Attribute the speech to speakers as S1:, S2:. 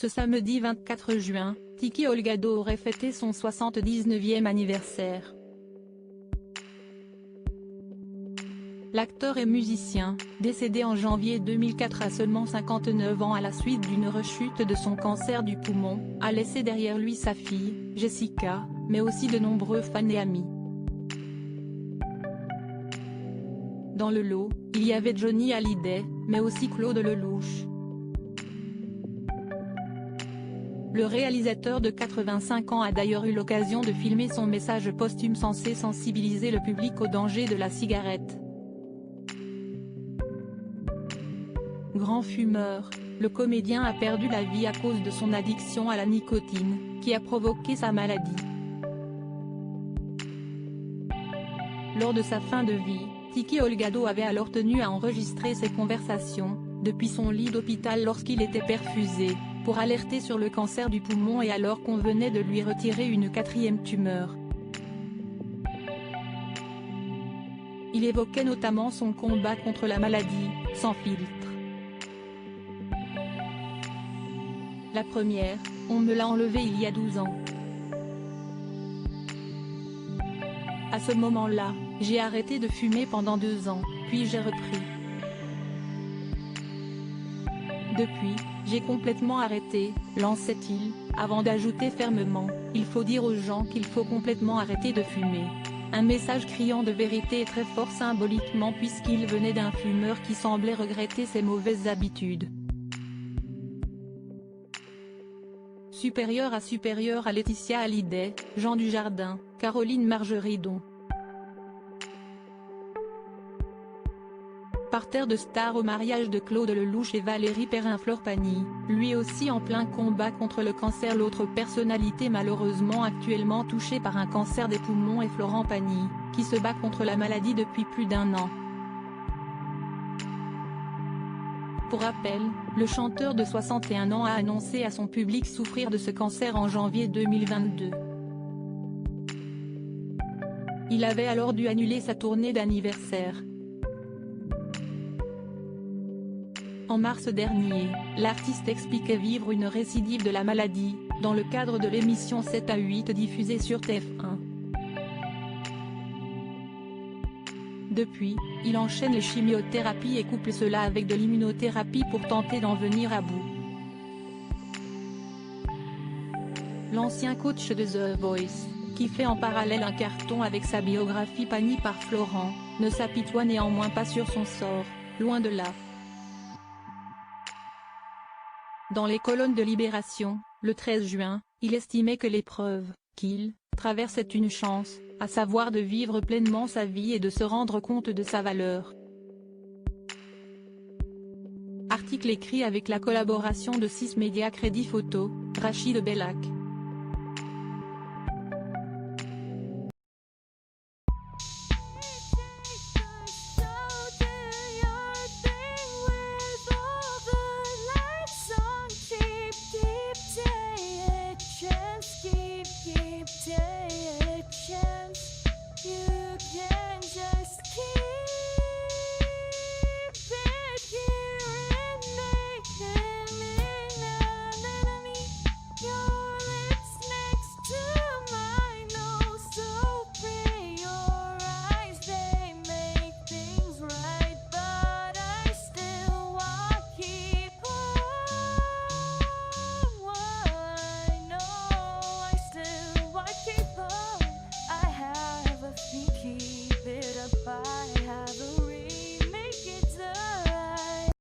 S1: Ce samedi 24 juin, Tiki Olgado aurait fêté son 79e anniversaire. L'acteur et musicien, décédé en janvier 2004 à seulement 59 ans à la suite d'une rechute de son cancer du poumon, a laissé derrière lui sa fille, Jessica, mais aussi de nombreux fans et amis. Dans le lot, il y avait Johnny Hallyday, mais aussi Claude Lelouch. Le réalisateur de 85 ans a d'ailleurs eu l'occasion de filmer son message posthume censé sensibiliser le public au danger de la cigarette. Grand fumeur, le comédien a perdu la vie à cause de son addiction à la nicotine, qui a provoqué sa maladie. Lors de sa fin de vie, Tiki Olgado avait alors tenu à enregistrer ses conversations, depuis son lit d'hôpital lorsqu'il était perfusé, pour alerter sur le cancer du poumon et alors qu'on venait de lui retirer une 4e tumeur. Il évoquait notamment son combat contre la maladie, sans filtre. La première, on me l'a enlevé il y a 12 ans. À ce moment-là, j'ai arrêté de fumer pendant 2 ans, puis j'ai repris. Depuis, j'ai complètement arrêté, lançait-il, avant d'ajouter fermement, il faut dire aux gens qu'il faut complètement arrêter de fumer. Un message criant de vérité et très fort symboliquement puisqu'il venait d'un fumeur qui semblait regretter ses mauvaises habitudes. Supérieur à Laetitia Hallyday, Jean Dujardin, Caroline Margeridon. Parterre de stars au mariage de Claude Lelouch et Valérie Perrin-Florpagny, lui aussi en plein combat contre le cancer. L'autre personnalité malheureusement actuellement touchée par un cancer des poumons est Florent Pagny, qui se bat contre la maladie depuis plus d'1 an. Pour rappel, le chanteur de 61 ans a annoncé à son public souffrir de ce cancer en janvier 2022. Il avait alors dû annuler sa tournée d'anniversaire. En mars dernier, l'artiste expliquait vivre une récidive de la maladie, dans le cadre de l'émission 7 à 8 diffusée sur TF1. Depuis, il enchaîne les chimiothérapies et couple cela avec de l'immunothérapie pour tenter d'en venir à bout. L'ancien coach de The Voice, qui fait en parallèle un carton avec sa biographie Pagny par Florent, ne s'apitoie néanmoins pas sur son sort, loin de là. Dans les colonnes de Libération, le 13 juin, il estimait que l'épreuve qu'il traverse est une chance, à savoir de vivre pleinement sa vie et de se rendre compte de sa valeur. Article écrit avec la collaboration de 6 médias Crédit Photo, Rachid Bellac.